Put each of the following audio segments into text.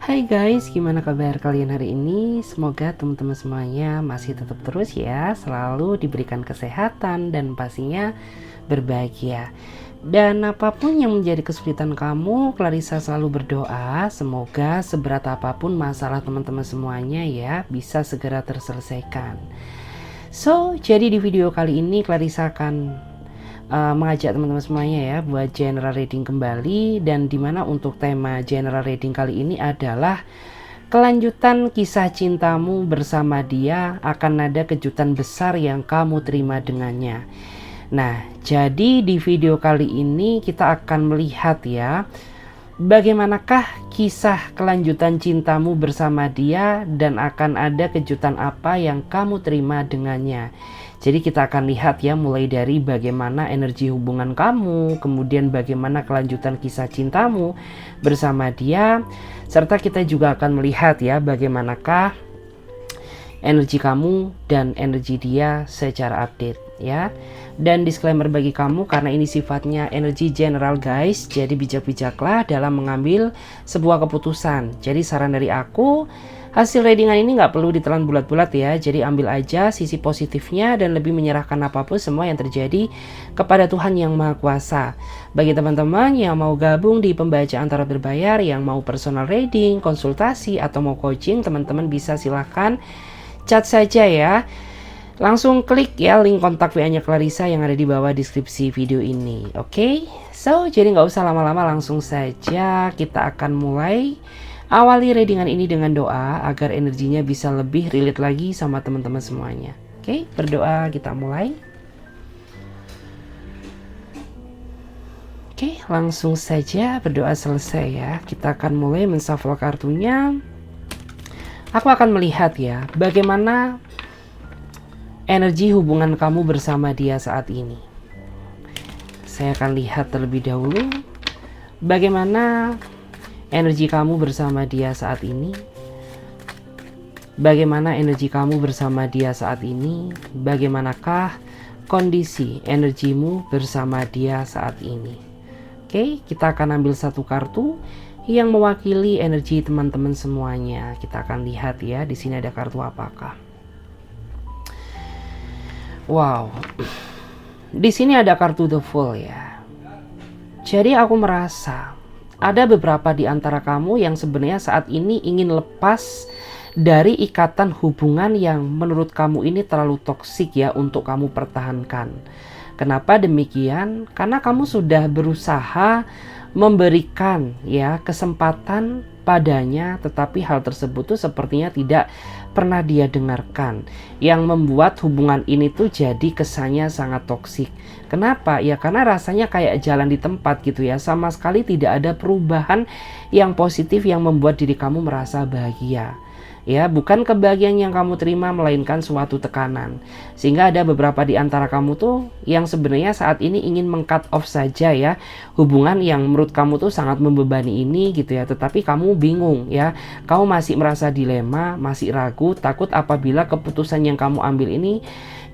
Hai guys, gimana kabar kalian hari ini? Semoga teman-teman semuanya masih tetap terus ya, selalu diberikan kesehatan dan pastinya berbahagia. Dan apapun yang menjadi kesulitan kamu, Clarissa selalu berdoa semoga seberat apapun masalah teman-teman semuanya ya bisa segera terselesaikan. So, jadi di video kali ini Clarissa akan mengajak teman-teman semuanya ya buat general reading kembali, dan dimana untuk tema general reading kali ini adalah kelanjutan kisah cintamu bersama dia, akan ada kejutan besar yang kamu terima dengannya. Nah, jadi di video kali ini kita akan melihat ya, bagaimanakah kisah kelanjutan cintamu bersama dia dan akan ada kejutan apa yang kamu terima dengannya. Jadi kita akan lihat ya, mulai dari bagaimana energi hubungan kamu, kemudian bagaimana kelanjutan kisah cintamu bersama dia, serta kita juga akan melihat ya bagaimanakah energi kamu dan energi dia secara update ya. Dan disclaimer bagi kamu, karena ini sifatnya energi general guys, jadi bijak-bijaklah dalam mengambil sebuah keputusan. Jadi saran dari aku, hasil readingan ini nggak perlu ditelan bulat-bulat ya, jadi ambil aja sisi positifnya dan lebih menyerahkan apapun semua yang terjadi kepada Tuhan Yang Maha Kuasa. Bagi teman-teman yang mau gabung di pembacaan tarot berbayar, yang mau personal reading, konsultasi, atau mau coaching, teman-teman bisa silahkan chat saja ya. Langsung klik ya link kontak WA-nya Clarissa yang ada di bawah deskripsi video ini. Oke, so jadi nggak usah lama-lama, langsung saja kita akan mulai. Awali readingan ini dengan doa agar energinya bisa lebih relate lagi sama teman-teman semuanya. Oke, berdoa kita mulai. Oke, langsung saja berdoa selesai ya. Kita akan mulai menshuffle kartunya. Aku akan melihat ya bagaimana energi hubungan kamu bersama dia saat ini. Saya akan lihat terlebih dahulu bagaimana energi kamu bersama dia saat ini. Bagaimana energi kamu bersama dia saat ini? Bagaimanakah kondisi energimu bersama dia saat ini? Oke, kita akan ambil satu kartu yang mewakili energi teman-teman semuanya. Kita akan lihat ya, di sini ada kartu apakah. Wow, di sini ada kartu The Fool ya. Jadi aku merasa ada beberapa di antara kamu yang sebenarnya saat ini ingin lepas dari ikatan hubungan yang menurut kamu ini terlalu toksik ya untuk kamu pertahankan. Kenapa demikian? Karena kamu sudah berusaha memberikan ya kesempatan padanya, tetapi hal tersebut tuh sepertinya tidak pernah dia dengarkan, yang membuat hubungan ini tuh jadi kesannya sangat toksik. Kenapa? Ya karena rasanya kayak jalan di tempat gitu ya, sama sekali tidak ada perubahan yang positif yang membuat diri kamu merasa bahagia. Ya, bukan kebahagiaan yang kamu terima, melainkan suatu tekanan. Sehingga ada beberapa di antara kamu tuh yang sebenarnya saat ini ingin meng-cut off saja ya hubungan yang menurut kamu tuh sangat membebani ini gitu ya. Tetapi kamu bingung ya, kamu masih merasa dilema, masih ragu, takut apabila keputusan yang kamu ambil ini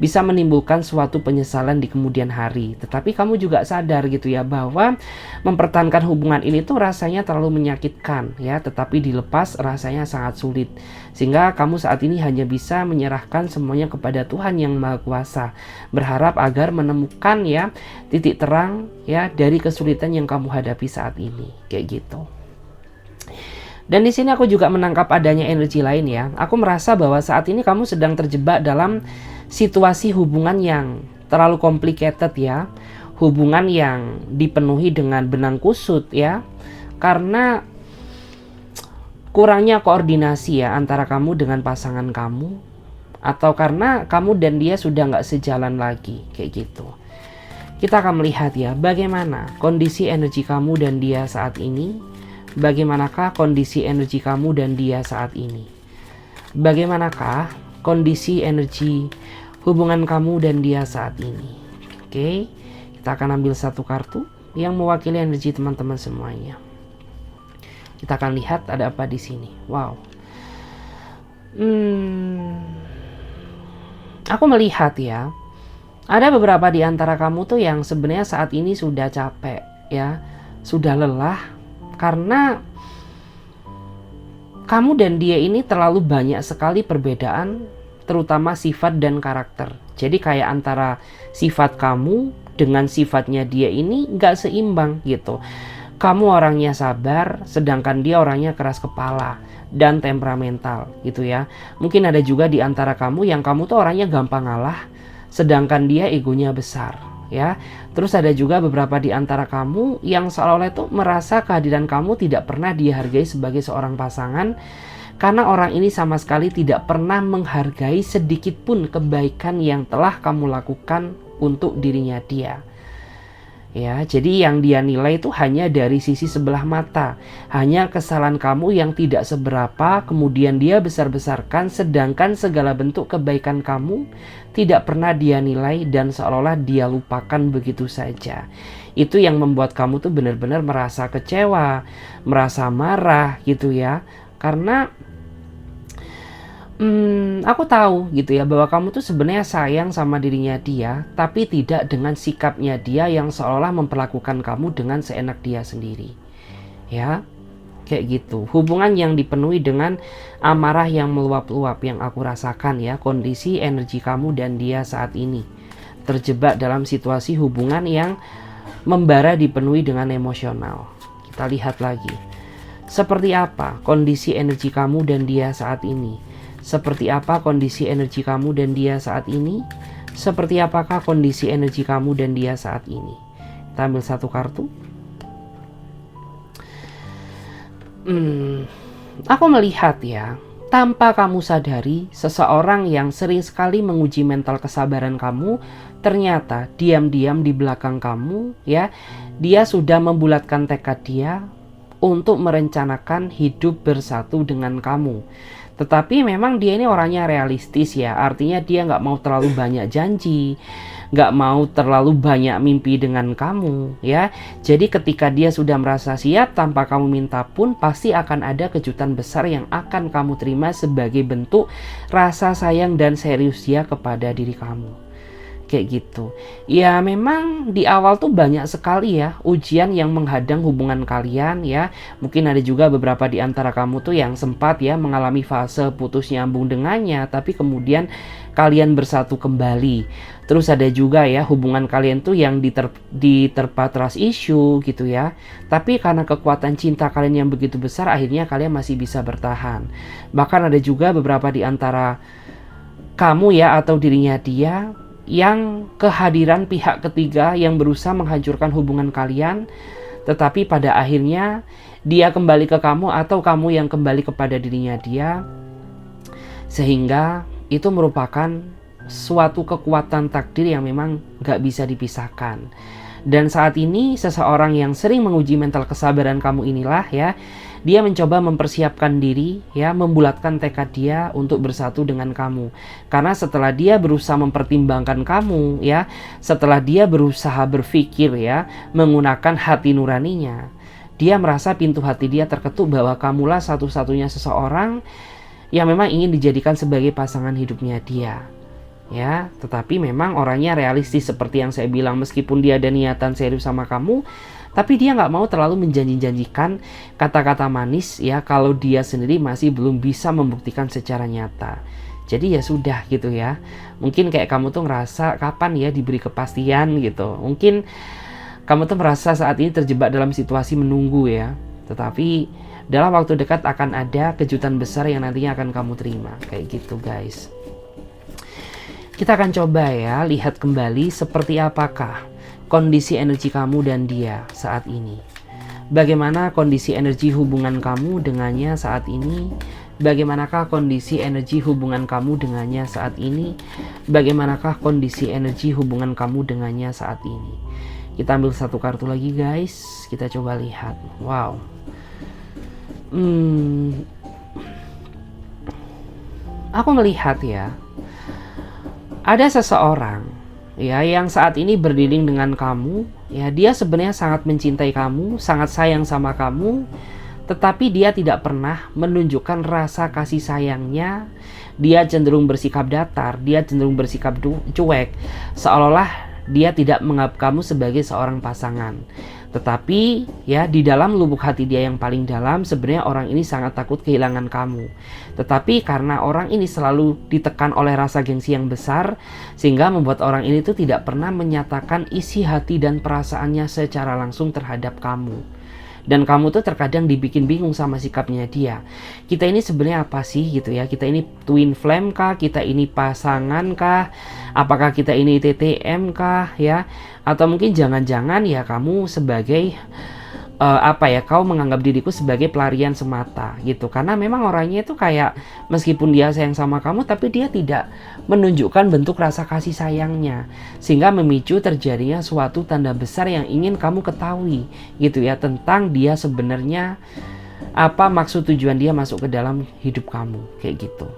bisa menimbulkan suatu penyesalan di kemudian hari. Tetapi kamu juga sadar gitu ya bahwa mempertahankan hubungan ini tuh rasanya terlalu menyakitkan ya, tetapi dilepas rasanya sangat sulit. Sehingga kamu saat ini hanya bisa menyerahkan semuanya kepada Tuhan Yang Maha Kuasa, berharap agar menemukan ya titik terang ya dari kesulitan yang kamu hadapi saat ini, kayak gitu. Dan di sini aku juga menangkap adanya energi lain ya. Aku merasa bahwa saat ini kamu sedang terjebak dalam situasi hubungan yang terlalu complicated ya. Hubungan yang dipenuhi dengan benang kusut ya. Karena kurangnya koordinasi ya antara kamu dengan pasangan kamu, atau karena kamu dan dia sudah nggak sejalan lagi, kayak gitu. Kita akan melihat ya bagaimana kondisi energi kamu dan dia saat ini. Bagaimanakah kondisi energi kamu dan dia saat ini? Bagaimanakah kondisi energi hubungan kamu dan dia saat ini? Oke, kita akan ambil satu kartu yang mewakili energi teman-teman semuanya. Kita akan lihat ada apa di sini. Wow. Aku melihat ya, ada beberapa di antara kamu tuh yang sebenarnya saat ini sudah capek ya, sudah lelah karena kamu dan dia ini terlalu banyak sekali perbedaan, terutama sifat dan karakter. Jadi kayak antara sifat kamu dengan sifatnya dia ini nggak seimbang gitu. Kamu orangnya sabar, sedangkan dia orangnya keras kepala dan temperamental gitu ya. Mungkin ada juga di antara kamu yang kamu tuh orangnya gampang ngalah, sedangkan dia egonya besar ya. Terus ada juga beberapa di antara kamu yang seolah-olah itu merasa kehadiran kamu tidak pernah dihargai sebagai seorang pasangan, karena orang ini sama sekali tidak pernah menghargai sedikit pun kebaikan yang telah kamu lakukan untuk dirinya dia. Ya, jadi yang dia nilai itu hanya dari sisi sebelah mata, hanya kesalahan kamu yang tidak seberapa, kemudian dia besar-besarkan, sedangkan segala bentuk kebaikan kamu tidak pernah dia nilai dan seolah-olah dia lupakan begitu saja. Itu yang membuat kamu tuh benar-benar merasa kecewa, merasa marah gitu ya, karena aku tahu gitu ya bahwa kamu tuh sebenarnya sayang sama dirinya dia, tapi tidak dengan sikapnya dia yang seolah memperlakukan kamu dengan seenak dia sendiri. Ya, kayak gitu. Hubungan yang dipenuhi dengan amarah yang meluap-luap yang aku rasakan ya, kondisi energi kamu dan dia saat ini. Terjebak dalam situasi hubungan yang membara dipenuhi dengan emosional. Kita lihat lagi. Seperti apa kondisi energi kamu dan dia saat ini? Seperti apa kondisi energi kamu dan dia saat ini? Seperti apakah kondisi energi kamu dan dia saat ini? Kita ambil satu kartu. Aku melihat ya, tanpa kamu sadari, seseorang yang sering sekali menguji mental kesabaran kamu, ternyata diam-diam di belakang kamu ya, dia sudah membulatkan tekad dia untuk merencanakan hidup bersatu dengan kamu. Tetapi memang dia ini orangnya realistis ya, artinya dia nggak mau terlalu banyak janji, nggak mau terlalu banyak mimpi dengan kamu ya. Jadi ketika dia sudah merasa siap tanpa kamu minta pun, pasti akan ada kejutan besar yang akan kamu terima sebagai bentuk rasa sayang dan serius dia kepada diri kamu. Kayak gitu. Ya memang di awal tuh banyak sekali ya ujian yang menghadang hubungan kalian ya. Mungkin ada juga beberapa di antara kamu tuh yang sempat ya mengalami fase putus nyambung dengannya, tapi kemudian kalian bersatu kembali. Terus ada juga ya hubungan kalian tuh yang diterpa trust issue gitu ya. Tapi karena kekuatan cinta kalian yang begitu besar, akhirnya kalian masih bisa bertahan. Bahkan ada juga beberapa di antara kamu ya atau dirinya dia yang kehadiran pihak ketiga yang berusaha menghancurkan hubungan kalian, tetapi pada akhirnya dia kembali ke kamu atau kamu yang kembali kepada dirinya dia, sehingga itu merupakan suatu kekuatan takdir yang memang gak bisa dipisahkan. Dan saat ini seseorang yang sering menguji mental kesabaran kamu inilah ya, dia mencoba mempersiapkan diri ya, membulatkan tekad dia untuk bersatu dengan kamu. Karena setelah dia berusaha mempertimbangkan kamu ya, setelah dia berusaha berpikir ya, menggunakan hati nuraninya, dia merasa pintu hati dia terketuk bahwa kamulah satu-satunya seseorang yang memang ingin dijadikan sebagai pasangan hidupnya dia. Ya, tetapi memang orangnya realistis seperti yang saya bilang, meskipun dia ada niatan serius sama kamu, tapi dia nggak mau terlalu menjanji-janjikan kata-kata manis ya, kalau dia sendiri masih belum bisa membuktikan secara nyata. Jadi ya sudah gitu ya. Mungkin kayak kamu tuh ngerasa kapan ya diberi kepastian gitu. Mungkin kamu tuh merasa saat ini terjebak dalam situasi menunggu ya. Tetapi dalam waktu dekat akan ada kejutan besar yang nantinya akan kamu terima. Kayak gitu guys. Kita akan coba ya, lihat kembali seperti apakah kondisi energi kamu dan dia saat ini. Bagaimana kondisi energi hubungan kamu dengannya saat ini? Bagaimanakah kondisi energi hubungan kamu dengannya saat ini? Bagaimanakah kondisi energi hubungan kamu dengannya saat ini? Kita ambil satu kartu lagi guys. Kita coba lihat. Wow. Aku melihat ya, ada seseorang ya yang saat ini berdinding dengan kamu ya, dia sebenarnya sangat mencintai kamu, sangat sayang sama kamu, tetapi dia tidak pernah menunjukkan rasa kasih sayangnya. Dia cenderung bersikap datar, dia cenderung bersikap cuek, seolah-olah dia tidak menganggap kamu sebagai seorang pasangan. Tetapi ya di dalam lubuk hati dia yang paling dalam sebenarnya orang ini sangat takut kehilangan kamu. Tetapi karena orang ini selalu ditekan oleh rasa gengsi yang besar, sehingga membuat orang ini tuh tidak pernah menyatakan isi hati dan perasaannya secara langsung terhadap kamu. Dan kamu tuh terkadang dibikin bingung sama sikapnya dia. Kita ini sebenarnya apa sih gitu ya? Kita ini twin flame kah? Kita ini pasangan kah? Apakah kita ini TTM kah ya? Atau mungkin jangan-jangan ya kamu sebagai kau menganggap diriku sebagai pelarian semata gitu. Karena memang orangnya itu kayak meskipun dia sayang sama kamu, tapi dia tidak menunjukkan bentuk rasa kasih sayangnya, sehingga memicu terjadinya suatu tanda besar yang ingin kamu ketahui gitu ya, tentang dia sebenarnya apa maksud tujuan dia masuk ke dalam hidup kamu kayak gitu.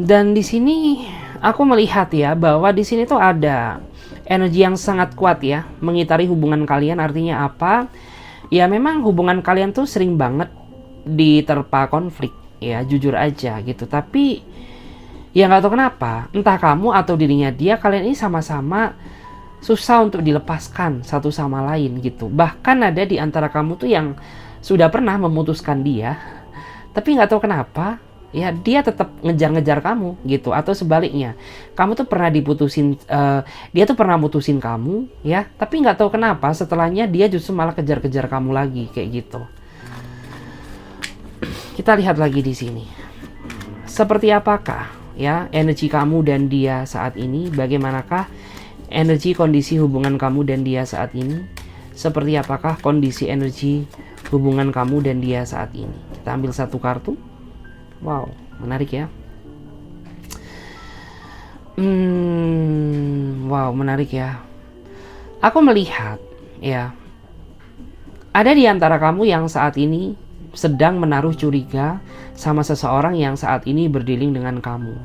Dan di sini aku melihat ya bahwa di sini tuh ada energi yang sangat kuat ya mengitari hubungan kalian. Artinya apa? Ya memang hubungan kalian tuh sering banget diterpa konflik ya, jujur aja gitu. Tapi ya nggak tahu kenapa, entah kamu atau dirinya dia, kalian ini sama-sama susah untuk dilepaskan satu sama lain gitu. Bahkan ada di antara kamu tuh yang sudah pernah memutuskan dia, tapi nggak tahu kenapa ya dia tetap ngejar-ngejar kamu gitu. Atau sebaliknya, kamu tuh pernah diputusin, dia tuh pernah mutusin kamu ya, tapi nggak tahu kenapa setelahnya dia justru malah kejar-kejar kamu lagi kayak gitu. Kita lihat lagi di sini, seperti apakah ya energi kamu dan dia saat ini? Bagaimanakah energi kondisi hubungan kamu dan dia saat ini? Seperti apakah kondisi energi hubungan kamu dan dia saat ini? Kita ambil satu kartu. Wow, menarik ya. Wow, menarik ya. Aku melihat ya, ada di antara kamu yang saat ini sedang menaruh curiga sama seseorang yang saat ini berdealing dengan kamu.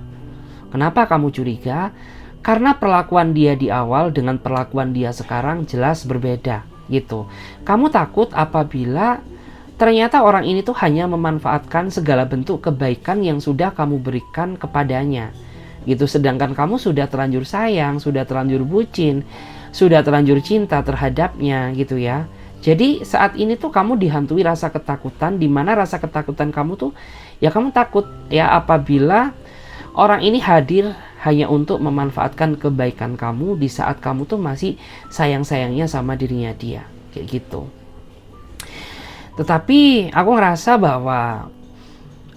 Kenapa kamu curiga? Karena perlakuan dia di awal dengan perlakuan dia sekarang jelas berbeda gitu. Kamu takut apabila ternyata orang ini tuh hanya memanfaatkan segala bentuk kebaikan yang sudah kamu berikan kepadanya gitu. Sedangkan kamu sudah terlanjur sayang, sudah terlanjur bucin, sudah terlanjur cinta terhadapnya gitu ya. Jadi saat ini tuh kamu dihantui rasa ketakutan, di mana rasa ketakutan kamu tuh ya kamu takut ya apabila orang ini hadir hanya untuk memanfaatkan kebaikan kamu di saat kamu tuh masih sayang-sayangnya sama dirinya dia kayak gitu. Tetapi aku ngerasa bahwa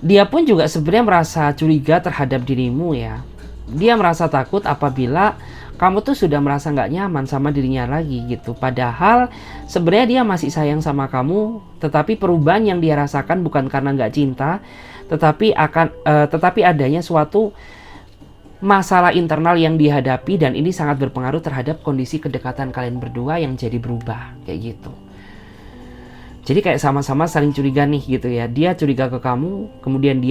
dia pun juga sebenarnya merasa curiga terhadap dirimu ya. Dia merasa takut apabila kamu tuh sudah merasa nggak nyaman sama dirinya lagi gitu. Padahal sebenarnya dia masih sayang sama kamu, tetapi perubahan yang dia rasakan bukan karena nggak cinta, tetapi adanya suatu masalah internal yang dihadapi, dan ini sangat berpengaruh terhadap kondisi kedekatan kalian berdua yang jadi berubah kayak gitu. Jadi kayak sama-sama saling curiga nih gitu ya. Dia curiga ke kamu, kemudian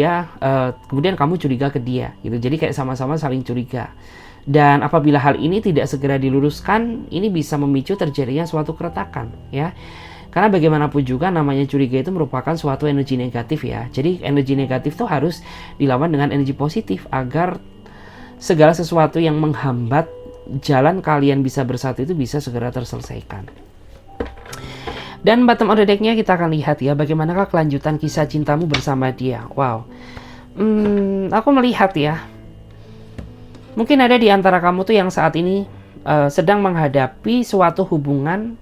kemudian kamu curiga ke dia gitu. Jadi kayak sama-sama saling curiga. Dan apabila hal ini tidak segera diluruskan, ini bisa memicu terjadinya suatu keretakan ya. Karena bagaimanapun juga namanya curiga itu merupakan suatu energi negatif ya. Jadi energi negatif tuh harus dilawan dengan energi positif agar segala sesuatu yang menghambat jalan kalian bisa bersatu itu bisa segera terselesaikan. Dan bottom of the deck-nya kita akan lihat ya, bagaimanakah kelanjutan kisah cintamu bersama dia. Wow, aku melihat ya, mungkin ada di antara kamu tuh yang saat ini sedang menghadapi suatu hubungan,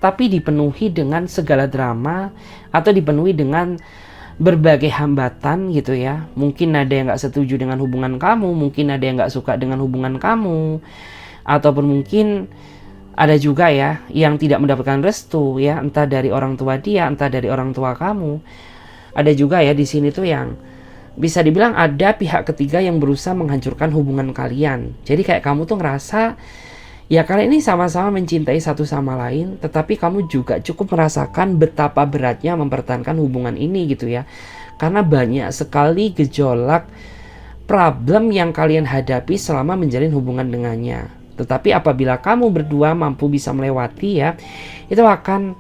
tapi dipenuhi dengan segala drama, atau dipenuhi dengan berbagai hambatan gitu ya. Mungkin ada yang gak setuju dengan hubungan kamu, mungkin ada yang gak suka dengan hubungan kamu, ataupun mungkin ada juga ya yang tidak mendapatkan restu ya, entah dari orang tua dia, entah dari orang tua kamu. Ada juga ya di sini tuh yang bisa dibilang ada pihak ketiga yang berusaha menghancurkan hubungan kalian. Jadi kayak kamu tuh ngerasa ya kalian ini sama-sama mencintai satu sama lain, tetapi kamu juga cukup merasakan betapa beratnya mempertahankan hubungan ini gitu ya. Karena banyak sekali gejolak problem yang kalian hadapi selama menjalin hubungan dengannya. Tetapi apabila kamu berdua mampu bisa melewati ya, itu akan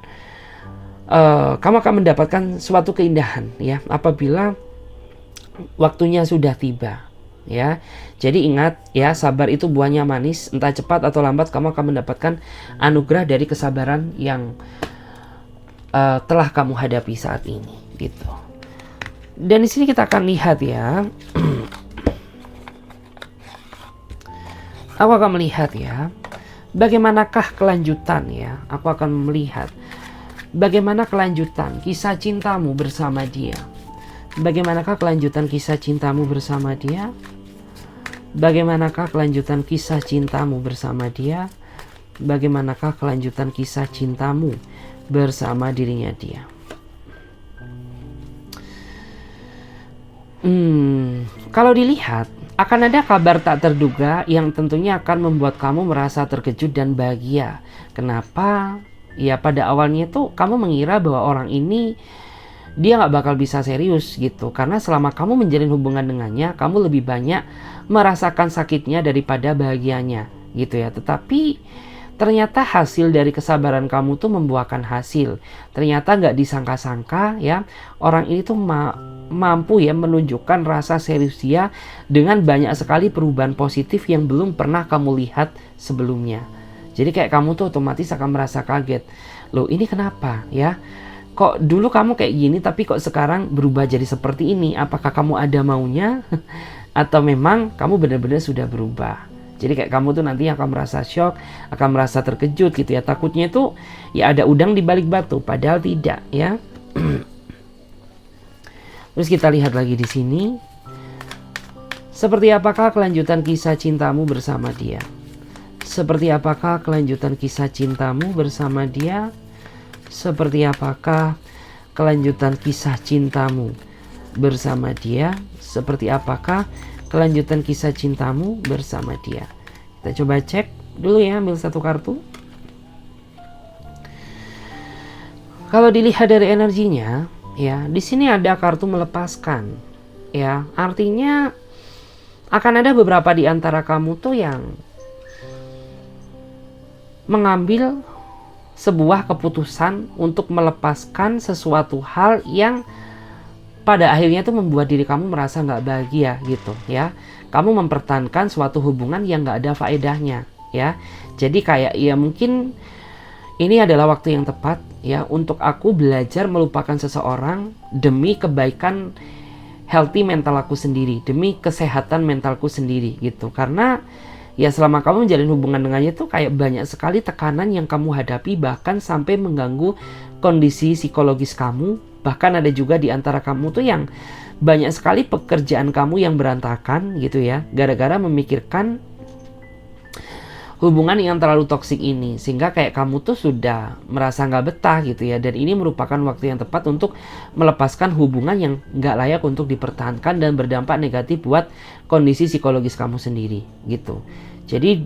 kamu akan mendapatkan suatu keindahan ya apabila waktunya sudah tiba. ya. Jadi ingat ya, sabar itu buahnya manis, entah cepat atau lambat kamu akan mendapatkan anugerah dari kesabaran yang telah kamu hadapi saat ini gitu. Dan di sini kita akan lihat ya. Aku akan melihat ya, bagaimanakah kelanjutan ya. Aku akan melihat bagaimana kelanjutan kisah cintamu bersama dia. Bagaimanakah kelanjutan kisah cintamu bersama dia? Bagaimanakah kelanjutan kisah cintamu bersama dia? Bagaimanakah kelanjutan kisah cintamu bersama dirinya dia? Kalau dilihat, akan ada kabar tak terduga yang tentunya akan membuat kamu merasa terkejut dan bahagia. Kenapa? Ya pada awalnya tuh kamu mengira bahwa orang ini dia nggak bakal bisa serius gitu. Karena selama kamu menjalin hubungan dengannya, kamu lebih banyak merasakan sakitnya daripada bahagianya gitu ya. Tetapi ternyata hasil dari kesabaran kamu tuh membuahkan hasil. Ternyata nggak disangka-sangka ya, orang ini tuh mampu ya menunjukkan rasa serius dia dengan banyak sekali perubahan positif yang belum pernah kamu lihat sebelumnya. Jadi kayak kamu tuh otomatis akan merasa kaget. Loh ini kenapa ya? Kok dulu kamu kayak gini tapi kok sekarang berubah jadi seperti ini? Apakah kamu ada maunya? Atau memang kamu benar-benar sudah berubah? Jadi kayak kamu tuh nanti akan merasa shock, akan merasa terkejut gitu ya. Takutnya itu ya ada udang di balik batu, padahal tidak ya. Terus kita lihat lagi di sini. Seperti apakah kelanjutan kisah cintamu bersama dia? Seperti apakah kelanjutan kisah cintamu bersama dia? Seperti apakah kelanjutan kisah cintamu bersama dia? Seperti apakah kelanjutan kisah cintamu bersama dia? Kita coba cek dulu ya, ambil satu kartu. Kalau dilihat dari energinya, ya, di sini ada kartu melepaskan. Ya, artinya akan ada beberapa di antara kamu tuh yang mengambil sebuah keputusan untuk melepaskan sesuatu hal yang pada akhirnya tuh membuat diri kamu merasa nggak bahagia gitu ya. Kamu mempertahankan suatu hubungan yang nggak ada faedahnya ya. Jadi kayak ya mungkin ini adalah waktu yang tepat ya untuk aku belajar melupakan seseorang demi kebaikan healthy mental aku sendiri, demi kesehatan mentalku sendiri gitu. Karena ya selama kamu menjalin hubungan dengannya tuh kayak banyak sekali tekanan yang kamu hadapi, bahkan sampai mengganggu kondisi psikologis kamu. Bahkan ada juga di antara kamu tuh yang banyak sekali pekerjaan kamu yang berantakan gitu ya, gara-gara memikirkan hubungan yang terlalu toksik ini. Sehingga kayak kamu tuh sudah merasa nggak betah gitu ya. Dan ini merupakan waktu yang tepat untuk melepaskan hubungan yang nggak layak untuk dipertahankan dan berdampak negatif buat kondisi psikologis kamu sendiri gitu. Jadi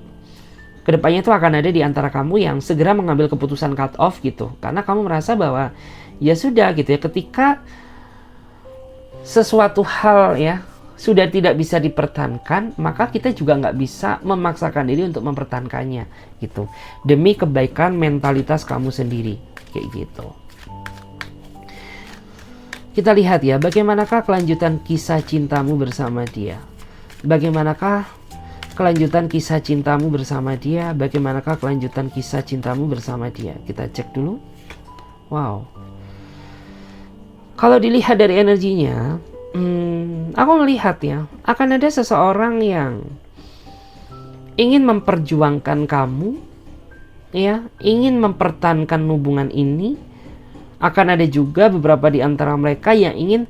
kedepannya tuh akan ada di antara kamu yang segera mengambil keputusan cut off gitu. Karena kamu merasa bahwa ya sudah gitu ya, ketika sesuatu hal ya sudah tidak bisa dipertahankan, maka kita juga nggak bisa memaksakan diri untuk mempertahankannya gitu, demi kebaikan mentalitas kamu sendiri kayak gitu. Kita lihat ya, bagaimanakah kelanjutan kisah cintamu bersama dia? Bagaimanakah kelanjutan kisah cintamu bersama dia? Bagaimanakah kelanjutan kisah cintamu bersama dia? Kita cek dulu. Wow. Kalau dilihat dari energinya, aku melihat ya, akan ada seseorang yang ingin memperjuangkan kamu, ya, ingin mempertahankan hubungan ini. Akan ada juga beberapa di antara mereka yang ingin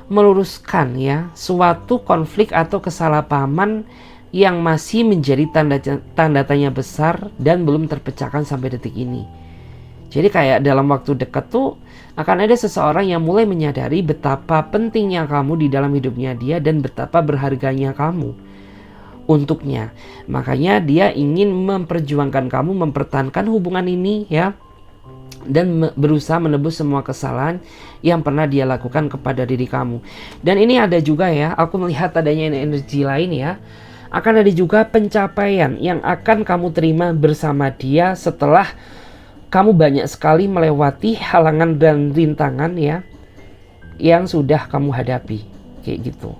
meluruskan ya suatu konflik atau kesalahpahaman yang masih menjadi tanda tanya besar dan belum terpecahkan sampai detik ini. Jadi kayak dalam waktu dekat tuh akan ada seseorang yang mulai menyadari betapa pentingnya kamu di dalam hidupnya dia dan betapa berharganya kamu untuknya. Makanya dia ingin memperjuangkan kamu, mempertahankan hubungan ini ya, dan berusaha menebus semua kesalahan yang pernah dia lakukan kepada diri kamu. Dan ini ada juga ya, aku melihat adanya energi lain ya. Akan ada juga pencapaian yang akan kamu terima bersama dia setelah kamu banyak sekali melewati halangan dan rintangan ya yang sudah kamu hadapi kayak gitu.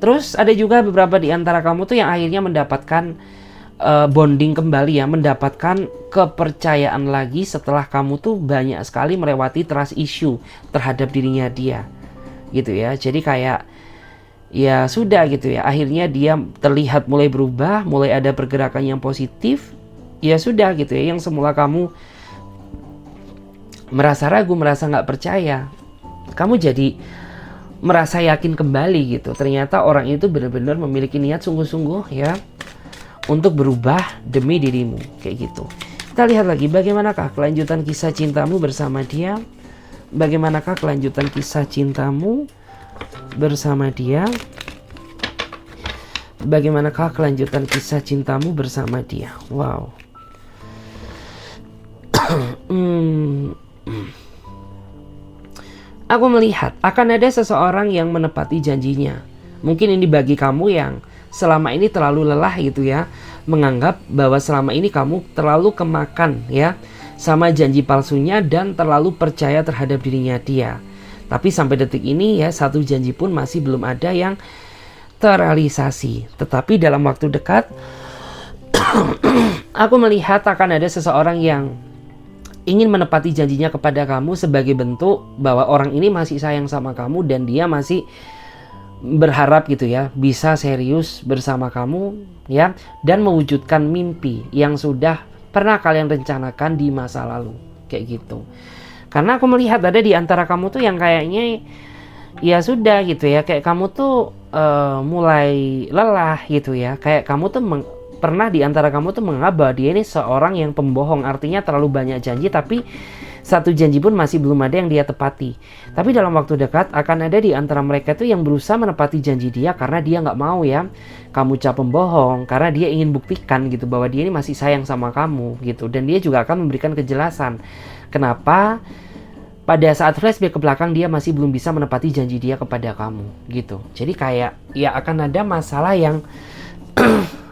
Terus ada juga beberapa di antara kamu tuh yang akhirnya mendapatkan bonding kembali ya, mendapatkan kepercayaan lagi setelah kamu tuh banyak sekali melewati trust issue terhadap dirinya dia gitu ya. Jadi kayak ya sudah gitu ya, akhirnya dia terlihat mulai berubah, mulai ada pergerakan yang positif. Ya sudah gitu ya, yang semula kamu merasa ragu, merasa nggak percaya, kamu jadi merasa yakin kembali gitu. Ternyata orang itu benar-benar memiliki niat sungguh-sungguh ya untuk berubah demi dirimu, kayak gitu. Kita lihat lagi bagaimanakah kelanjutan kisah cintamu bersama dia. Bagaimanakah kelanjutan kisah cintamu bersama dia. Bagaimanakah kelanjutan kisah cintamu bersama dia. Wow. Aku melihat akan ada seseorang yang menepati janjinya. Mungkin ini bagi kamu yang selama ini terlalu lelah gitu ya, menganggap bahwa selama ini kamu terlalu kemakan ya sama janji palsunya dan terlalu percaya terhadap dirinya dia. Tapi sampai detik ini ya, satu janji pun masih belum ada yang terrealisasi. Tetapi dalam waktu dekat aku melihat akan ada seseorang yang ingin menepati janjinya kepada kamu sebagai bentuk bahwa orang ini masih sayang sama kamu dan dia masih berharap gitu ya bisa serius bersama kamu ya, dan mewujudkan mimpi yang sudah pernah kalian rencanakan di masa lalu, kayak gitu. Karena aku melihat ada di antara kamu tuh yang kayaknya ya sudah gitu ya, kayak kamu tuh mulai lelah gitu ya, kayak kamu tuh pernah di antara kamu tuh menganggap bahwa dia ini seorang yang pembohong, artinya terlalu banyak janji tapi satu janji pun masih belum ada yang dia tepati. Tapi dalam waktu dekat akan ada di antara mereka tuh yang berusaha menepati janji dia karena dia nggak mau ya kamu cap pembohong, karena dia ingin buktikan gitu bahwa dia ini masih sayang sama kamu gitu. Dan dia juga akan memberikan kejelasan kenapa pada saat flashback ke belakang dia masih belum bisa menepati janji dia kepada kamu gitu. Jadi kayak ya akan ada masalah yang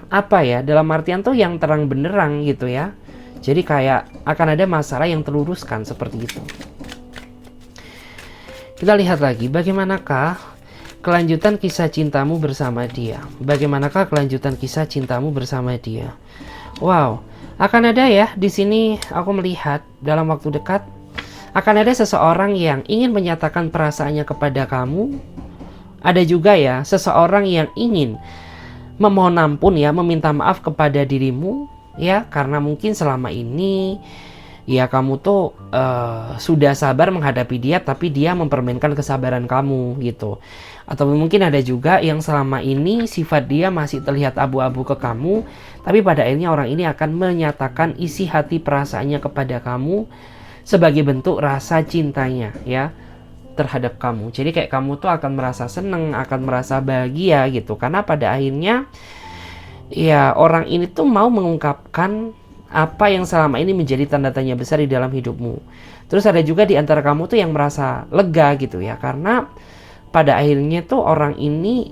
apa ya, dalam artian tuh yang terang benderang gitu ya. Jadi kayak akan ada masalah yang terluruskan seperti itu. Kita lihat lagi bagaimanakah kelanjutan kisah cintamu bersama dia. Bagaimanakah kelanjutan kisah cintamu bersama dia. Wow, akan ada ya di sini aku melihat dalam waktu dekat akan ada seseorang yang ingin menyatakan perasaannya kepada kamu. Ada juga ya seseorang yang ingin memohon ampun ya, meminta maaf kepada dirimu ya, karena mungkin selama ini ya kamu tuh sudah sabar menghadapi dia tapi dia mempermainkan kesabaran kamu gitu. Atau mungkin ada juga yang selama ini sifat dia masih terlihat abu-abu ke kamu, tapi pada akhirnya orang ini akan menyatakan isi hati perasaannya kepada kamu sebagai bentuk rasa cintanya ya terhadap kamu. Jadi kayak kamu tuh akan merasa seneng, akan merasa bahagia gitu, karena pada akhirnya ya orang ini tuh mau mengungkapkan apa yang selama ini menjadi tanda tanya besar di dalam hidupmu. Terus ada juga di antara kamu tuh yang merasa lega gitu ya, karena pada akhirnya tuh orang ini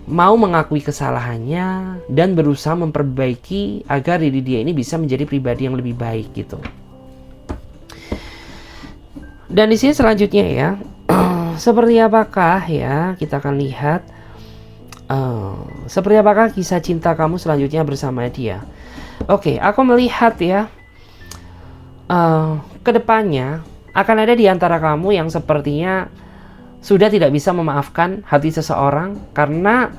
mau mengakui kesalahannya dan berusaha memperbaiki agar diri dia ini bisa menjadi pribadi yang lebih baik gitu. Dan di sini selanjutnya ya, seperti apakah ya, kita akan lihat seperti apakah kisah cinta kamu selanjutnya bersama dia. Oke, aku melihat ya kedepannya akan ada di antara kamu yang sepertinya sudah tidak bisa memaafkan hati seseorang karena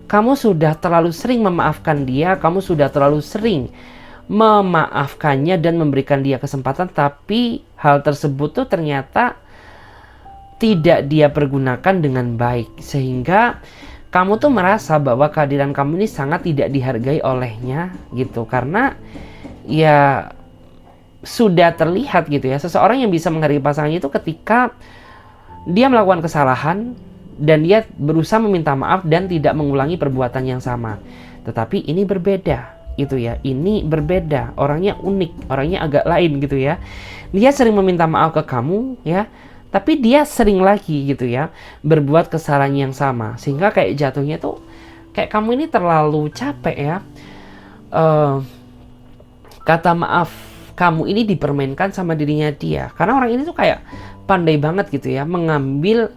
kamu sudah terlalu sering memaafkan dia, kamu sudah terlalu sering memaafkannya dan memberikan dia kesempatan, tapi hal tersebut tuh ternyata tidak dia pergunakan dengan baik, sehingga kamu tuh merasa bahwa kehadiran kamu ini sangat tidak dihargai olehnya gitu. Karena ya sudah terlihat gitu ya, seseorang yang bisa menghargai pasangannya itu ketika dia melakukan kesalahan dan dia berusaha meminta maaf dan tidak mengulangi perbuatan yang sama. Tetapi ini berbeda gitu ya, ini berbeda, orangnya unik, orangnya agak lain gitu ya. Dia sering meminta maaf ke kamu ya, tapi dia sering lagi gitu ya berbuat kesalahan yang sama, sehingga kayak jatuhnya tuh kayak kamu ini terlalu capek ya. Kata maaf kamu ini dipermainkan sama dirinya dia, karena orang ini tuh kayak pandai banget gitu ya mengambil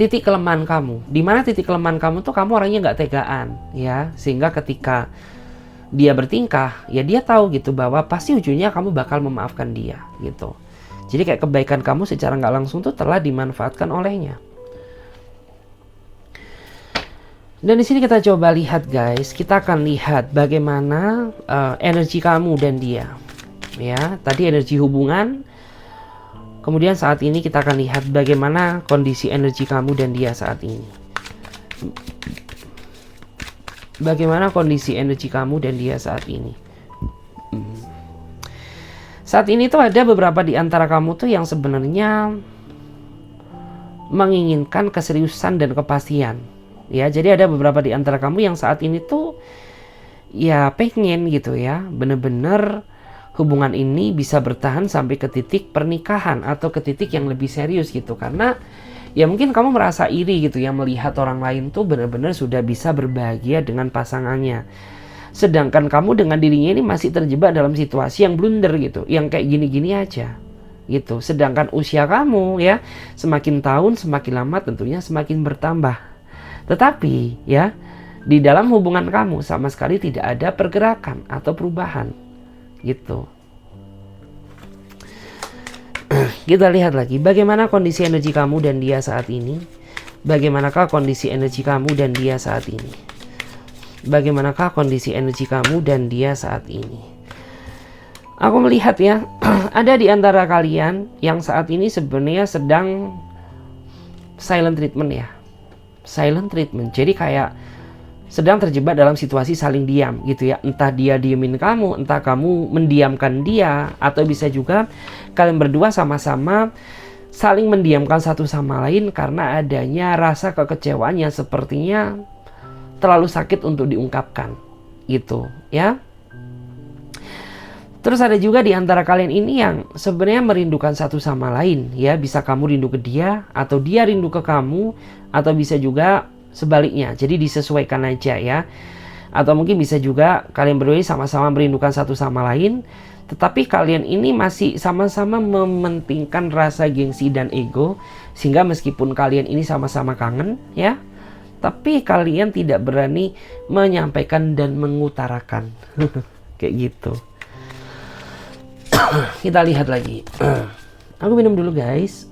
titik kelemahan kamu. Di mana titik kelemahan kamu tuh kamu orangnya nggak tegaan, ya. Sehingga ketika dia bertingkah, ya dia tahu gitu bahwa pasti ujungnya kamu bakal memaafkan dia gitu. Jadi kayak kebaikan kamu secara nggak langsung tuh telah dimanfaatkan olehnya. Dan di sini kita coba lihat guys, kita akan lihat bagaimana energi kamu dan dia. Ya, tadi energi hubungan. Kemudian saat ini kita akan lihat bagaimana kondisi energi kamu dan dia saat ini. Bagaimana kondisi energi kamu dan dia saat ini. Saat ini tuh ada beberapa di antara kamu tuh yang sebenarnya menginginkan keseriusan dan kepastian. Ya, jadi ada beberapa di antara kamu yang saat ini tuh ya pengen gitu ya, bener-bener hubungan ini bisa bertahan sampai ke titik pernikahan atau ke titik yang lebih serius gitu. Karena ya mungkin kamu merasa iri gitu ya melihat orang lain tuh benar-benar sudah bisa berbahagia dengan pasangannya. Sedangkan kamu dengan dirinya ini masih terjebak dalam situasi yang blunder gitu, yang kayak gini-gini aja gitu. Sedangkan usia kamu ya semakin tahun semakin lama tentunya semakin bertambah. Tetapi ya di dalam hubungan kamu sama sekali tidak ada pergerakan atau perubahan gitu. Kita lihat lagi bagaimana kondisi energi kamu dan dia saat ini. Bagaimanakah kondisi energi kamu dan dia saat ini? Bagaimanakah kondisi energi kamu dan dia saat ini? Aku melihat ya, ada di antara kalian yang saat ini sebenarnya sedang silent treatment ya. Silent treatment. Jadi kayak sedang terjebak dalam situasi saling diam gitu ya. Entah dia diemin kamu, entah kamu mendiamkan dia, atau bisa juga kalian berdua sama-sama saling mendiamkan satu sama lain karena adanya rasa kekecewaan yang sepertinya terlalu sakit untuk diungkapkan gitu ya. Terus ada juga di antara kalian ini yang sebenarnya merindukan satu sama lain ya. Bisa kamu rindu ke dia atau dia rindu ke kamu, atau bisa juga sebaliknya. Jadi disesuaikan aja ya. Atau mungkin bisa juga kalian berdua sama-sama merindukan satu sama lain, tetapi kalian ini masih sama-sama mementingkan rasa gengsi dan ego, sehingga meskipun kalian ini sama-sama kangen ya, tapi kalian tidak berani menyampaikan dan mengutarakan. Kayak gitu. Kita lihat lagi. Aku minum dulu guys.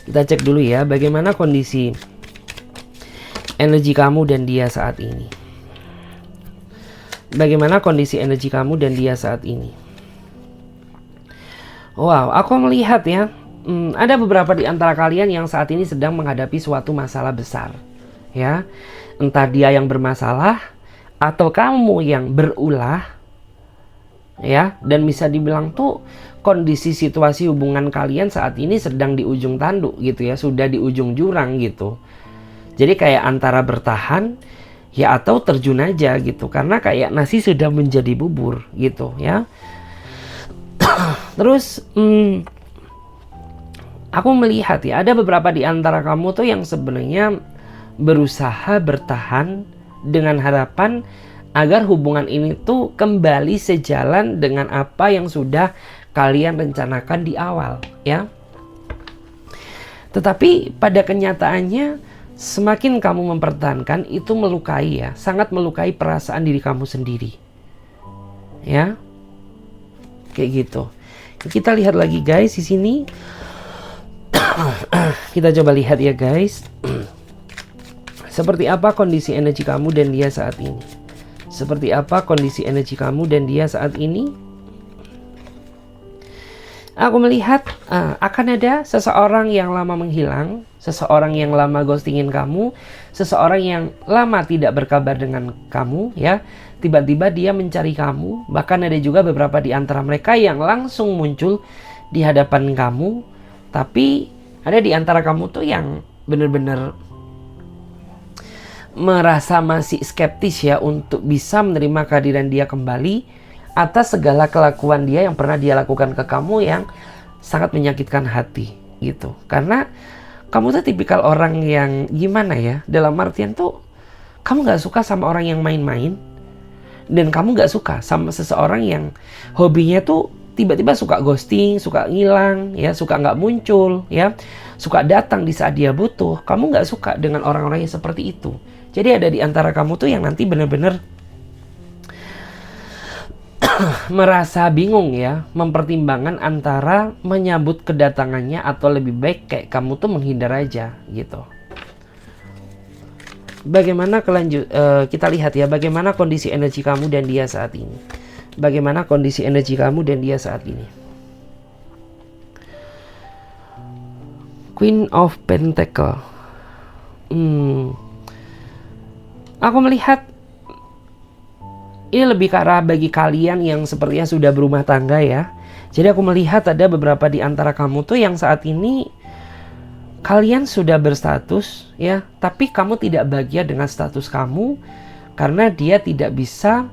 Kita cek dulu ya bagaimana kondisi energi kamu dan dia saat ini. Bagaimana kondisi energi kamu dan dia saat ini. Wow, aku melihat ya, ada beberapa di antara kalian yang saat ini sedang menghadapi suatu masalah besar ya. Entah dia yang bermasalah atau kamu yang berulah ya. Dan bisa dibilang tuh kondisi situasi hubungan kalian saat ini sedang di ujung tanduk gitu ya, sudah di ujung jurang gitu. Jadi kayak antara bertahan ya atau terjun aja gitu, karena kayak nasi sudah menjadi bubur gitu ya. Terus aku melihat ya ada beberapa di antara kamu tuh yang sebenarnya berusaha bertahan dengan harapan agar hubungan ini tuh kembali sejalan dengan apa yang sudah kalian rencanakan di awal ya. Tetapi pada kenyataannya semakin kamu mempertahankan itu melukai ya, sangat melukai perasaan diri kamu sendiri ya. Kayak gitu. Kita lihat lagi guys di sini. Kita coba lihat ya guys. Seperti apa kondisi energi kamu dan dia saat ini? Seperti apa kondisi energi kamu dan dia saat ini? Aku melihat akan ada seseorang yang lama menghilang, seseorang yang lama ghostingin kamu, seseorang yang lama tidak berkabar dengan kamu ya. Tiba-tiba dia mencari kamu, bahkan ada juga beberapa di antara mereka yang langsung muncul di hadapan kamu. Tapi ada di antara kamu tuh yang benar-benar merasa masih skeptis ya untuk bisa menerima kehadiran dia kembali atas segala kelakuan dia yang pernah dia lakukan ke kamu yang sangat menyakitkan hati gitu. Karena kamu tuh tipikal orang yang gimana ya, dalam artian tuh kamu gak suka sama orang yang main-main, dan kamu gak suka sama seseorang yang hobinya tuh tiba-tiba suka ghosting, suka ngilang, ya, suka nggak muncul, ya, suka datang di saat dia butuh. Kamu nggak suka dengan orang-orang yang seperti itu. Jadi ada di antara kamu tuh yang nanti benar-benar merasa bingung, ya, mempertimbangkan antara menyambut kedatangannya atau lebih baik kayak kamu tuh menghindar aja gitu. Bagaimana kita lihat ya, bagaimana kondisi energi kamu dan dia saat ini. Bagaimana kondisi energi kamu dan dia saat ini. Queen of Pentacle. Aku melihat ini lebih ke arah bagi kalian yang sepertinya sudah berumah tangga, ya. Jadi aku melihat ada beberapa di antara kamu tuh yang saat ini kalian sudah berstatus, ya, tapi kamu tidak bahagia dengan status kamu karena dia tidak bisa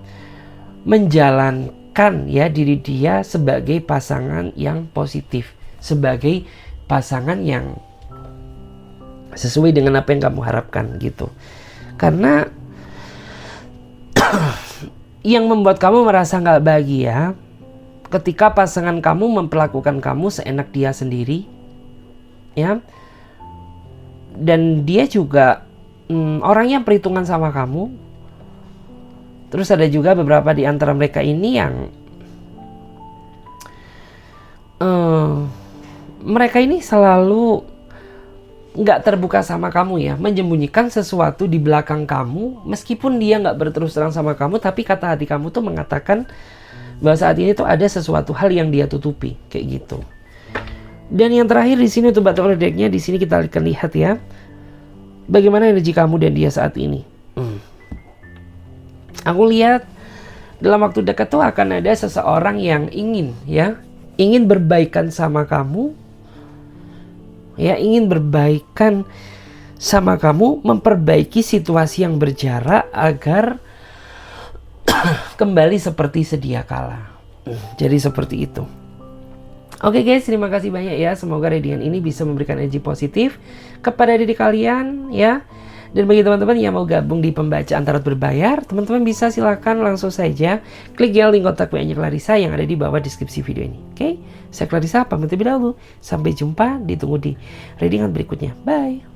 menjalankan, ya, diri dia sebagai pasangan yang positif, sebagai pasangan yang sesuai dengan apa yang kamu harapkan gitu. Karena yang membuat kamu merasa nggak bahagia ketika pasangan kamu memperlakukan kamu seenak dia sendiri, ya, dan dia juga orang yang perhitungan sama kamu. Terus ada juga beberapa di antara mereka ini yang mereka ini selalu nggak terbuka sama kamu, ya, menyembunyikan sesuatu di belakang kamu, meskipun dia nggak berterus terang sama kamu, tapi kata hati kamu tuh mengatakan bahwa saat ini tuh ada sesuatu hal yang dia tutupi, kayak gitu. Dan yang terakhir di sini untuk bottom of the deck-nya, di sini kita akan lihat, ya, bagaimana energi kamu dan dia saat ini. Aku lihat dalam waktu dekat tuh akan ada seseorang yang ingin, ya, ingin berbaikan sama kamu, ya, ingin berbaikan sama kamu, memperbaiki situasi yang berjarak agar kembali seperti sedia kala. Jadi seperti itu. Oke guys, terima kasih banyak, ya. Semoga readingan ini bisa memberikan energi positif kepada diri kalian, ya. Dan bagi teman-teman yang mau gabung di pembacaan tarot berbayar, teman-teman bisa silakan langsung saja klik ya link kontak WA-nya Clarissa yang ada di bawah deskripsi video ini. Oke, saya Clarissa pamit terlebih dahulu. Sampai jumpa, ditunggu di readingan berikutnya. Bye.